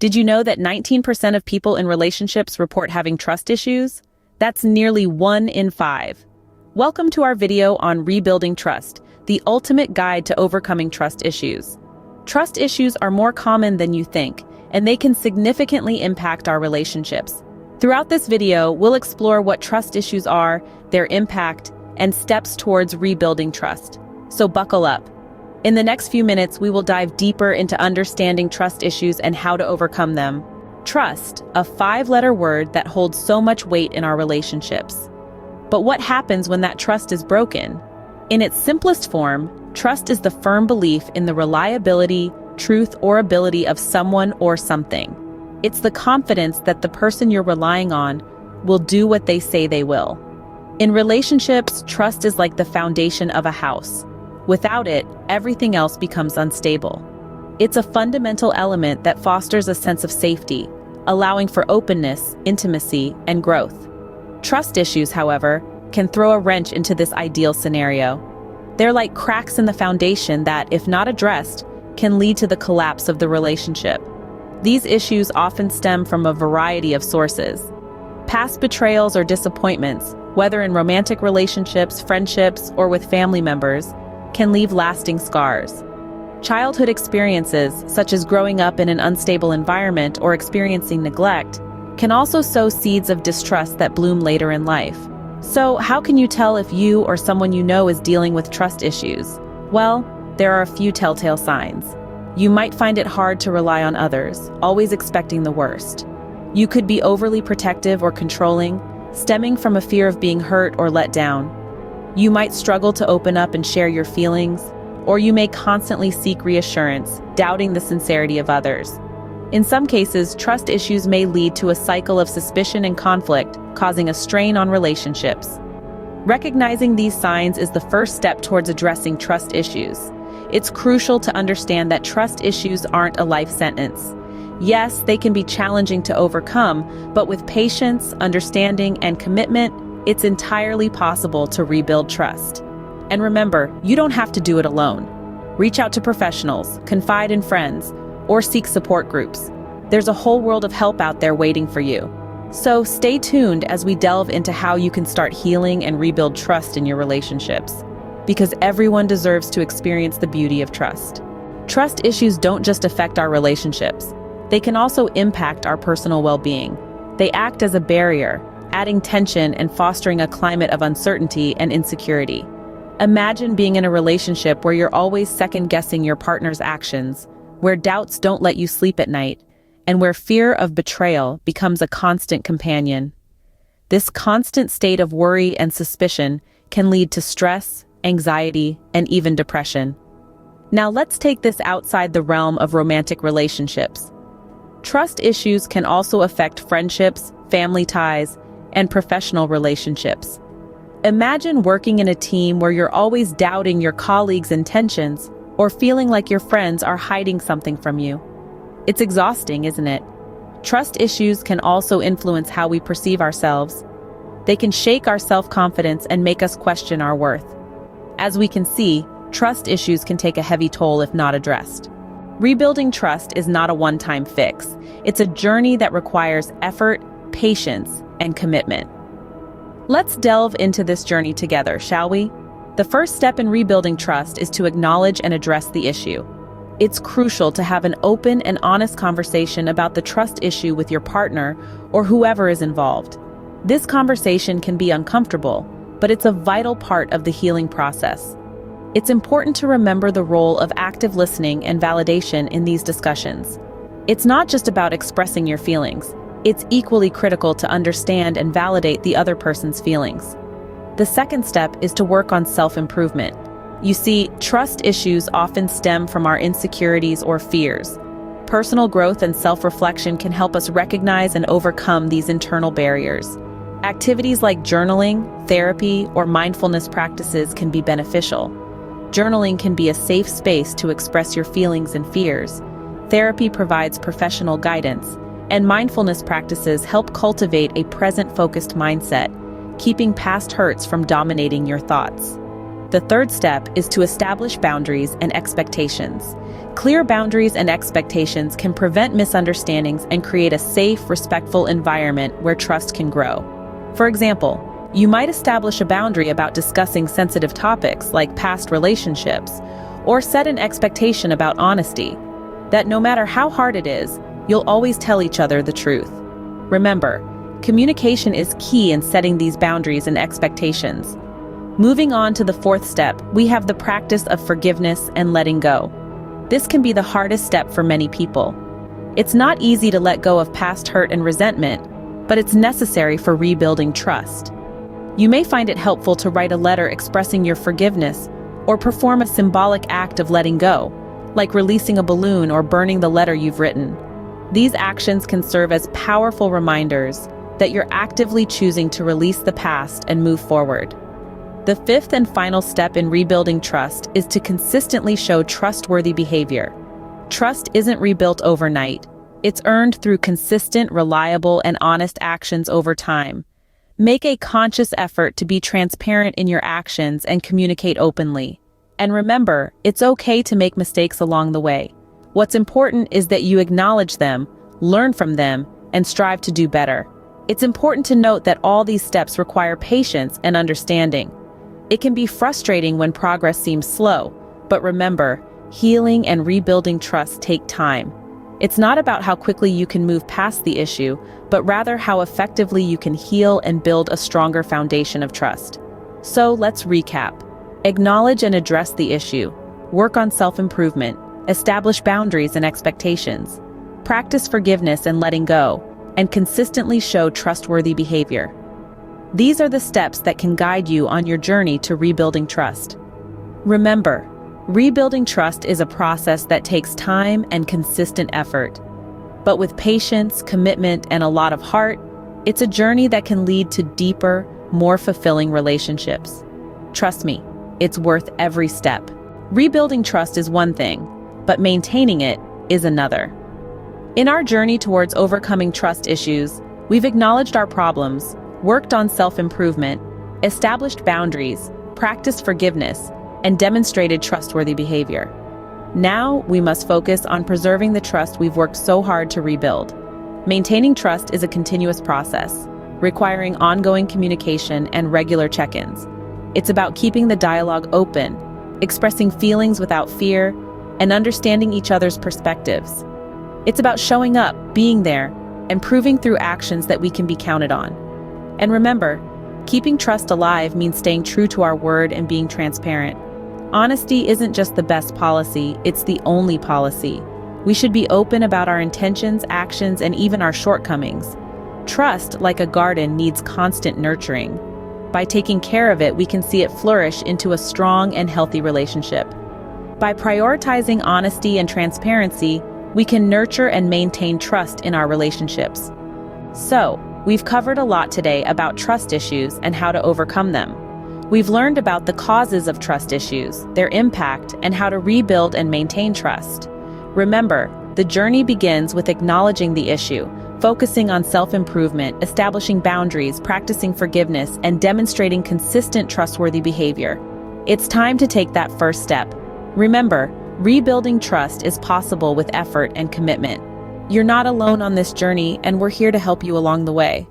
Did you know that 19% of people in relationships report having trust issues? That's nearly 1 in 5. Welcome to our video on rebuilding trust, the ultimate guide to overcoming trust issues. Trust issues are more common than you think, and they can significantly impact our relationships. Throughout this video, we'll explore what trust issues are, their impact, and steps towards rebuilding trust. So buckle up. In the next few minutes, we will dive deeper into understanding trust issues and how to overcome them. Trust, a 5-letter word that holds so much weight in our relationships. But what happens when that trust is broken? In its simplest form, trust is the firm belief in the reliability, truth, or ability of someone or something. It's the confidence that the person you're relying on will do what they say they will. In relationships, trust is like the foundation of a house. Without it, everything else becomes unstable. It's a fundamental element that fosters a sense of safety, allowing for openness, intimacy, and growth. Trust issues, however, can throw a wrench into this ideal scenario. They're like cracks in the foundation that, if not addressed, can lead to the collapse of the relationship. These issues often stem from a variety of sources. Past betrayals or disappointments, whether in romantic relationships, friendships, or with family members, can leave lasting scars. Childhood experiences, such as growing up in an unstable environment or experiencing neglect, can also sow seeds of distrust that bloom later in life. So, how can you tell if you or someone you know is dealing with trust issues? Well, there are a few telltale signs. You might find it hard to rely on others, always expecting the worst. You could be overly protective or controlling, stemming from a fear of being hurt or let down. You might struggle to open up and share your feelings, or you may constantly seek reassurance, doubting the sincerity of others. In some cases, trust issues may lead to a cycle of suspicion and conflict, causing a strain on relationships. Recognizing these signs is the first step towards addressing trust issues. It's crucial to understand that trust issues aren't a life sentence. Yes, they can be challenging to overcome, but with patience, understanding, and commitment, it's entirely possible to rebuild trust. And remember, you don't have to do it alone. Reach out to professionals, confide in friends, or seek support groups. There's a whole world of help out there waiting for you. So stay tuned as we delve into how you can start healing and rebuild trust in your relationships. Because everyone deserves to experience the beauty of trust. Trust issues don't just affect our relationships. They can also impact our personal well-being. They act as a barrier, adding tension and fostering a climate of uncertainty and insecurity. Imagine being in a relationship where you're always second-guessing your partner's actions, where doubts don't let you sleep at night, and where fear of betrayal becomes a constant companion. This constant state of worry and suspicion can lead to stress, anxiety, and even depression. Now let's take this outside the realm of romantic relationships. Trust issues can also affect friendships, family ties, and professional relationships. Imagine working in a team where you're always doubting your colleagues' intentions or feeling like your friends are hiding something from you. It's exhausting, isn't it? Trust issues can also influence how we perceive ourselves. They can shake our self-confidence and make us question our worth. As we can see, trust issues can take a heavy toll if not addressed. Rebuilding trust is not a one-time fix. It's a journey that requires effort, patience, and commitment. Let's delve into this journey together, shall we? The first step in rebuilding trust is to acknowledge and address the issue. It's crucial to have an open and honest conversation about the trust issue with your partner or whoever is involved. This conversation can be uncomfortable, but it's a vital part of the healing process. It's important to remember the role of active listening and validation in these discussions. It's not just about expressing your feelings. It's equally critical to understand and validate the other person's feelings. The second step is to work on self-improvement. You see, trust issues often stem from our insecurities or fears. Personal growth and self-reflection can help us recognize and overcome these internal barriers. Activities like journaling, therapy, or mindfulness practices can be beneficial. Journaling can be a safe space to express your feelings and fears. Therapy provides professional guidance, and mindfulness practices help cultivate a present-focused mindset, keeping past hurts from dominating your thoughts. The third step is to establish boundaries and expectations. Clear boundaries and expectations can prevent misunderstandings and create a safe, respectful environment where trust can grow. For example, you might establish a boundary about discussing sensitive topics like past relationships, or set an expectation about honesty, that no matter how hard it is, you'll always tell each other the truth. Remember, communication is key in setting these boundaries and expectations. Moving on to the fourth step, we have the practice of forgiveness and letting go. This can be the hardest step for many people. It's not easy to let go of past hurt and resentment, but it's necessary for rebuilding trust. You may find it helpful to write a letter expressing your forgiveness or perform a symbolic act of letting go, like releasing a balloon or burning the letter you've written. These actions can serve as powerful reminders that you're actively choosing to release the past and move forward. The fifth and final step in rebuilding trust is to consistently show trustworthy behavior. Trust isn't rebuilt overnight. It's earned through consistent, reliable, and honest actions over time. Make a conscious effort to be transparent in your actions and communicate openly. And remember, it's okay to make mistakes along the way. What's important is that you acknowledge them, learn from them, and strive to do better. It's important to note that all these steps require patience and understanding. It can be frustrating when progress seems slow, but remember, healing and rebuilding trust take time. It's not about how quickly you can move past the issue, but rather how effectively you can heal and build a stronger foundation of trust. So let's recap. Acknowledge and address the issue. Work on self-improvement. Establish boundaries and expectations. Practice forgiveness and letting go, and consistently show trustworthy behavior. These are the steps that can guide you on your journey to rebuilding trust. Remember, rebuilding trust is a process that takes time and consistent effort. But with patience, commitment, and a lot of heart, it's a journey that can lead to deeper, more fulfilling relationships. Trust me, it's worth every step. Rebuilding trust is one thing, but maintaining it is another. In our journey towards overcoming trust issues, we've acknowledged our problems, worked on self-improvement, established boundaries, practiced forgiveness, and demonstrated trustworthy behavior. Now, we must focus on preserving the trust we've worked so hard to rebuild. Maintaining trust is a continuous process, requiring ongoing communication and regular check-ins. It's about keeping the dialogue open, expressing feelings without fear, and understanding each other's perspectives. It's about showing up, being there, and proving through actions that we can be counted on. And remember, keeping trust alive means staying true to our word and being transparent. Honesty isn't just the best policy, it's the only policy. We should be open about our intentions, actions, and even our shortcomings. Trust, like a garden, needs constant nurturing. By taking care of it, we can see it flourish into a strong and healthy relationship. By prioritizing honesty and transparency, we can nurture and maintain trust in our relationships. So, we've covered a lot today about trust issues and how to overcome them. We've learned about the causes of trust issues, their impact, and how to rebuild and maintain trust. Remember, the journey begins with acknowledging the issue, focusing on self-improvement, establishing boundaries, practicing forgiveness, and demonstrating consistent trustworthy behavior. It's time to take that first step. Remember, rebuilding trust is possible with effort and commitment. You're not alone on this journey, and we're here to help you along the way.